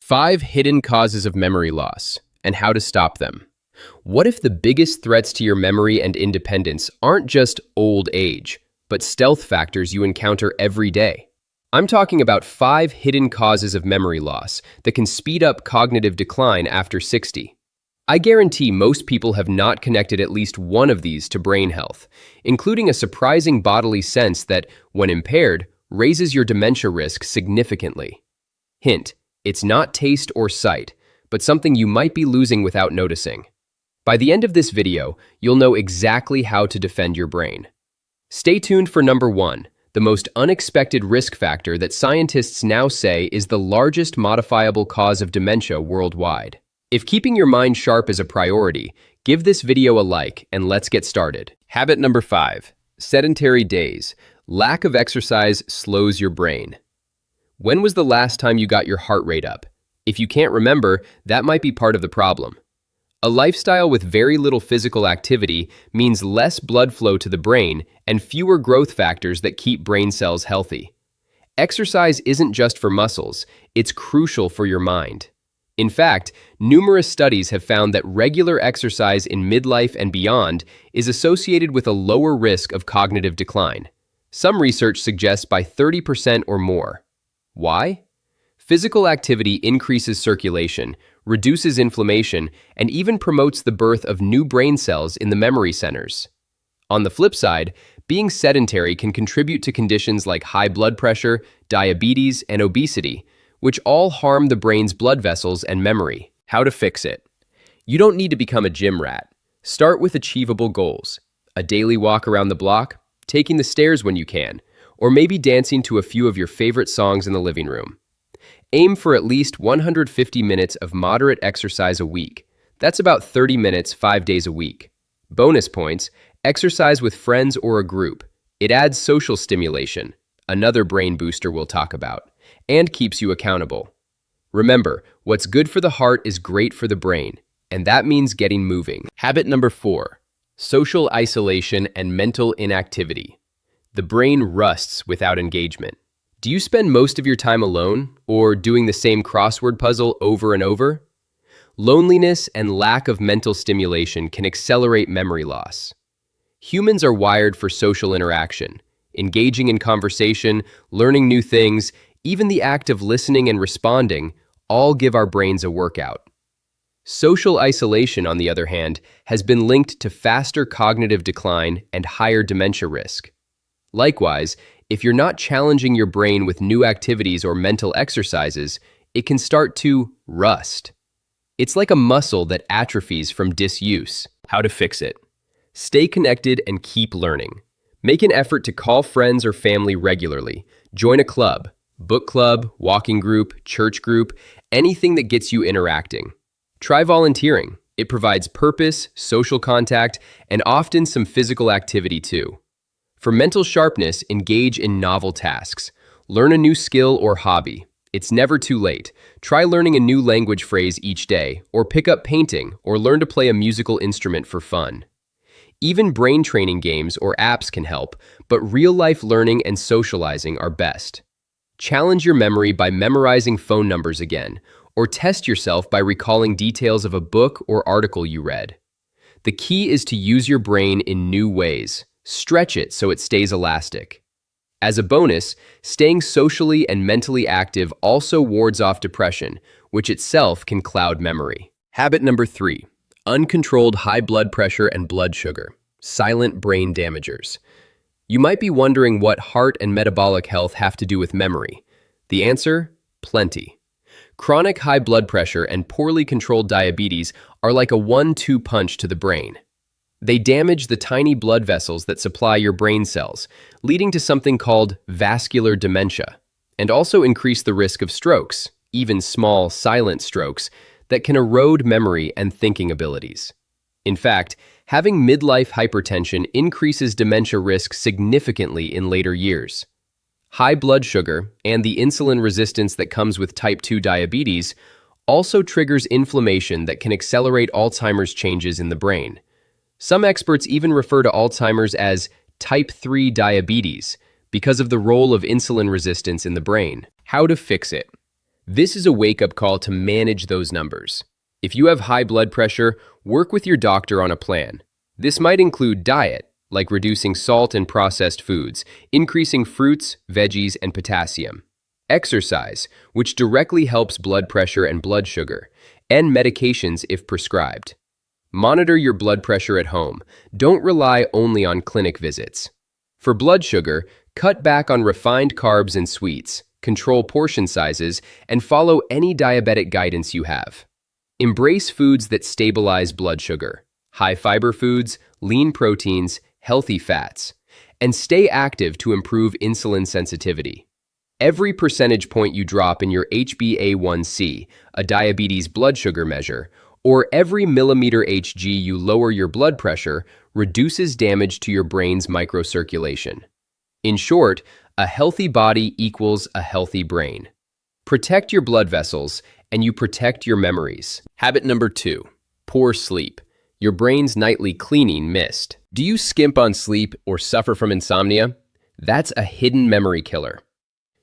5 hidden causes of memory loss and how to stop them. What if the biggest threats to your memory and independence aren't just old age, but stealth factors you encounter every day? I'm talking about 5 hidden causes of memory loss that can speed up cognitive decline after 60. I guarantee most people have not connected at least one of these to brain health, including a surprising bodily sense that, when impaired, raises your dementia risk significantly. Hint: it's not taste or sight, but something you might be losing without noticing. By the end of this video, you'll know exactly how to defend your brain. Stay tuned for number 1, the most unexpected risk factor that scientists now say is the largest modifiable cause of dementia worldwide. If keeping your mind sharp is a priority, give this video a like and let's get started. Habit number 5, sedentary days. Lack of exercise slows your brain. When was the last time you got your heart rate up? If you can't remember, that might be part of the problem. A lifestyle with very little physical activity means less blood flow to the brain and fewer growth factors that keep brain cells healthy. Exercise isn't just for muscles, it's crucial for your mind. In fact, numerous studies have found that regular exercise in midlife and beyond is associated with a lower risk of cognitive decline. Some research suggests by 30% or more. Why? Physical activity increases circulation, reduces inflammation, and even promotes the birth of new brain cells in the memory centers. On the flip side, being sedentary can contribute to conditions like high blood pressure, diabetes, and obesity, which all harm the brain's blood vessels and memory. How to fix it? You don't need to become a gym rat. Start with achievable goals: a daily walk around the block, taking the stairs when you can, or maybe dancing to a few of your favorite songs in the living room. Aim for at least 150 minutes of moderate exercise a week. That's about 30 minutes 5 days a week. Bonus points: exercise with friends or a group. It adds social stimulation, another brain booster we'll talk about, and keeps you accountable. Remember, what's good for the heart is great for the brain, and that means getting moving. Habit number 4, social isolation and mental inactivity. The brain rusts without engagement. Do you spend most of your time alone or doing the same crossword puzzle over and over? Loneliness and lack of mental stimulation can accelerate memory loss. Humans are wired for social interaction. Engaging in conversation, learning new things, even the act of listening and responding, all give our brains a workout. Social isolation, on the other hand, has been linked to faster cognitive decline and higher dementia risk. Likewise, if you're not challenging your brain with new activities or mental exercises, it can start to rust. It's like a muscle that atrophies from disuse. How to fix it? Stay connected and keep learning. Make an effort to call friends or family regularly. Join a club, book club, walking group, church group, anything that gets you interacting. Try volunteering. It provides purpose, social contact, and often some physical activity too. For mental sharpness, engage in novel tasks. Learn a new skill or hobby. It's never too late. Try learning a new language phrase each day, or pick up painting, or learn to play a musical instrument for fun. Even brain training games or apps can help, but real-life learning and socializing are best. Challenge your memory by memorizing phone numbers again, or test yourself by recalling details of a book or article you read. The key is to use your brain in new ways. Stretch it so it stays elastic. As a bonus, staying socially and mentally active also wards off depression, which itself can cloud memory. Habit number 3, uncontrolled high blood pressure and blood sugar, silent brain damagers. You might be wondering what heart and metabolic health have to do with memory. The answer? Plenty. Chronic high blood pressure and poorly controlled diabetes are like a 1-2 punch to the brain. They damage the tiny blood vessels that supply your brain cells, leading to something called vascular dementia, and also increase the risk of strokes, even small, silent strokes, that can erode memory and thinking abilities. In fact, having midlife hypertension increases dementia risk significantly in later years. High blood sugar and the insulin resistance that comes with type 2 diabetes also triggers inflammation that can accelerate Alzheimer's changes in the brain. Some experts even refer to Alzheimer's as type 3 diabetes because of the role of insulin resistance in the brain. How to fix it? This is a wake-up call to manage those numbers. If you have high blood pressure, work with your doctor on a plan. This might include diet, like reducing salt and processed foods, increasing fruits, veggies, and potassium. Exercise, which directly helps blood pressure and blood sugar, and medications if prescribed. Monitor your blood pressure at home. Don't rely only on clinic visits. For blood sugar, cut back on refined carbs and sweets, control portion sizes, and follow any diabetic guidance you have. Embrace foods that stabilize blood sugar, high-fiber foods, lean proteins, healthy fats, and stay active to improve insulin sensitivity. Every percentage point you drop in your HbA1c, a diabetes blood sugar measure, or every millimeter Hg you lower your blood pressure reduces damage to your brain's microcirculation. In short, a healthy body equals a healthy brain. Protect your blood vessels, and you protect your memories. Habit number 2, poor sleep. Your brain's nightly cleaning missed. Do you skimp on sleep or suffer from insomnia? That's a hidden memory killer.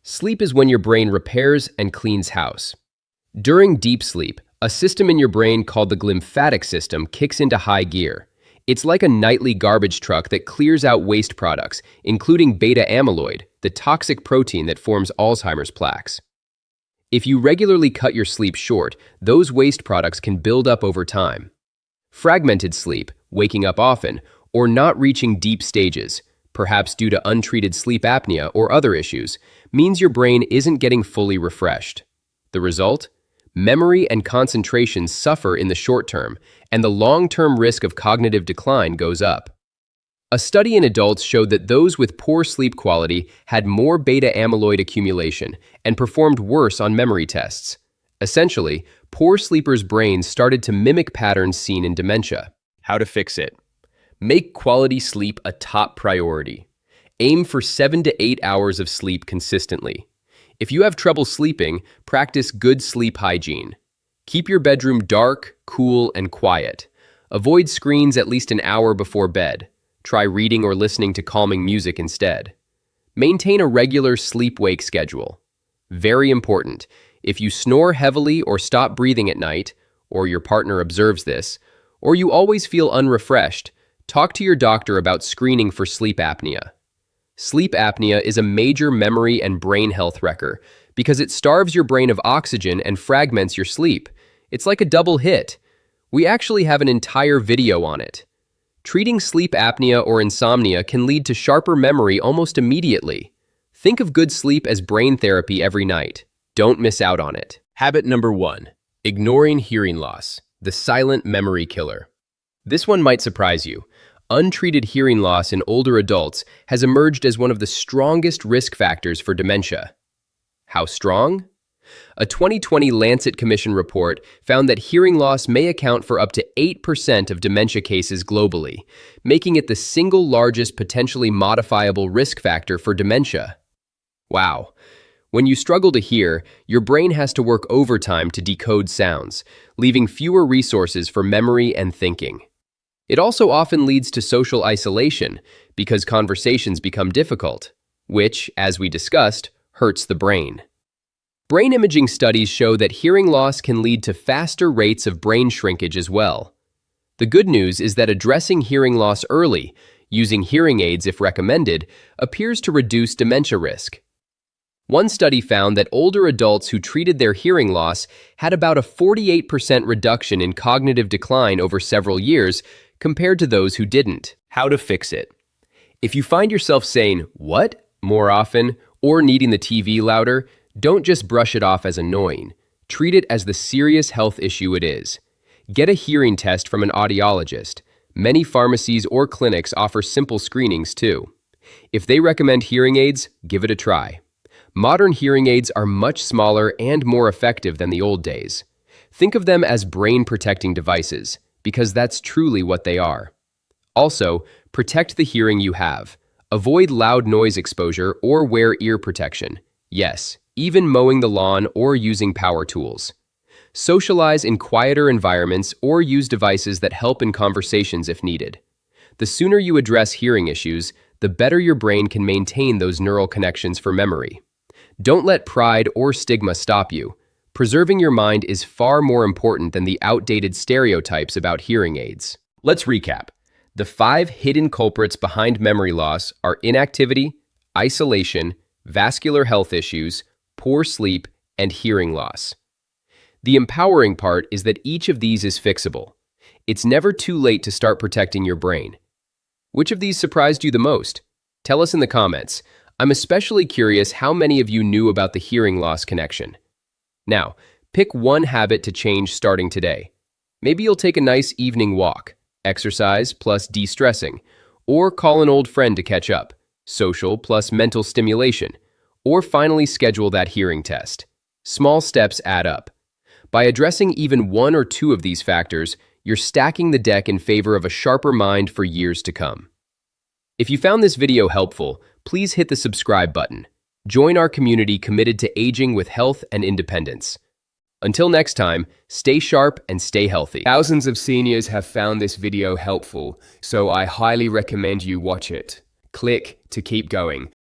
Sleep is when your brain repairs and cleans house. During deep sleep, a system in your brain called the glymphatic system kicks into high gear. It's like a nightly garbage truck that clears out waste products, including beta amyloid, the toxic protein that forms Alzheimer's plaques. If you regularly cut your sleep short, those waste products can build up over time. Fragmented sleep, waking up often, or not reaching deep stages, perhaps due to untreated sleep apnea or other issues, means your brain isn't getting fully refreshed. The result? Memory and concentration suffer in the short term, and the long-term risk of cognitive decline goes up. A study in adults showed that those with poor sleep quality had more beta amyloid accumulation and performed worse on memory tests. Essentially, poor sleepers' brains started to mimic patterns seen in dementia. How to fix it? Make quality sleep a top priority. Aim for 7 to 8 hours of sleep consistently. If you have trouble sleeping, practice good sleep hygiene. Keep your bedroom dark, cool, and quiet. Avoid screens at least an hour before bed. Try reading or listening to calming music instead. Maintain a regular sleep-wake schedule. Very important, if you snore heavily or stop breathing at night, or your partner observes this, or you always feel unrefreshed, talk to your doctor about screening for sleep apnea. Sleep apnea is a major memory and brain health wrecker because it starves your brain of oxygen and fragments your sleep. It's like a double hit. We actually have an entire video on it. Treating sleep apnea or insomnia can lead to sharper memory almost immediately. Think of good sleep as brain therapy every night. Don't miss out on it. Habit number 1, ignoring hearing loss, the silent memory killer. This one might surprise you. Untreated hearing loss in older adults has emerged as one of the strongest risk factors for dementia. How strong? A 2020 Lancet Commission report found that hearing loss may account for up to 8% of dementia cases globally, making it the single largest potentially modifiable risk factor for dementia. Wow. When you struggle to hear, your brain has to work overtime to decode sounds, leaving fewer resources for memory and thinking. It also often leads to social isolation because conversations become difficult, which, as we discussed, hurts the brain. Brain imaging studies show that hearing loss can lead to faster rates of brain shrinkage as well. The good news is that addressing hearing loss early, using hearing aids if recommended, appears to reduce dementia risk. One study found that older adults who treated their hearing loss had about a 48% reduction in cognitive decline over several years compared to those who didn't. How to fix it? If you find yourself saying, "What?" more often, or needing the TV louder, don't just brush it off as annoying. Treat it as the serious health issue it is. Get a hearing test from an audiologist. Many pharmacies or clinics offer simple screenings too. If they recommend hearing aids, give it a try. Modern hearing aids are much smaller and more effective than the old days. Think of them as brain-protecting devices, because that's truly what they are. Also, protect the hearing you have. Avoid loud noise exposure or wear ear protection. Yes, even mowing the lawn or using power tools. Socialize in quieter environments or use devices that help in conversations if needed. The sooner you address hearing issues, the better your brain can maintain those neural connections for memory. Don't let pride or stigma stop you. Preserving your mind is far more important than the outdated stereotypes about hearing aids. Let's recap. The 5 hidden culprits behind memory loss are inactivity, isolation, vascular health issues, poor sleep, and hearing loss. The empowering part is that each of these is fixable. It's never too late to start protecting your brain. Which of these surprised you the most? Tell us in the comments. I'm especially curious how many of you knew about the hearing loss connection. Now, pick one habit to change starting today. Maybe you'll take a nice evening walk, exercise plus de-stressing, or call an old friend to catch up, social plus mental stimulation, or finally schedule that hearing test. Small steps add up. By addressing even 1 or 2 of these factors, you're stacking the deck in favor of a sharper mind for years to come. If you found this video helpful, please hit the subscribe button. Join our community committed to aging with health and independence. Until next time, stay sharp and stay healthy. Thousands of seniors have found this video helpful, so I highly recommend you watch it. Click to keep going.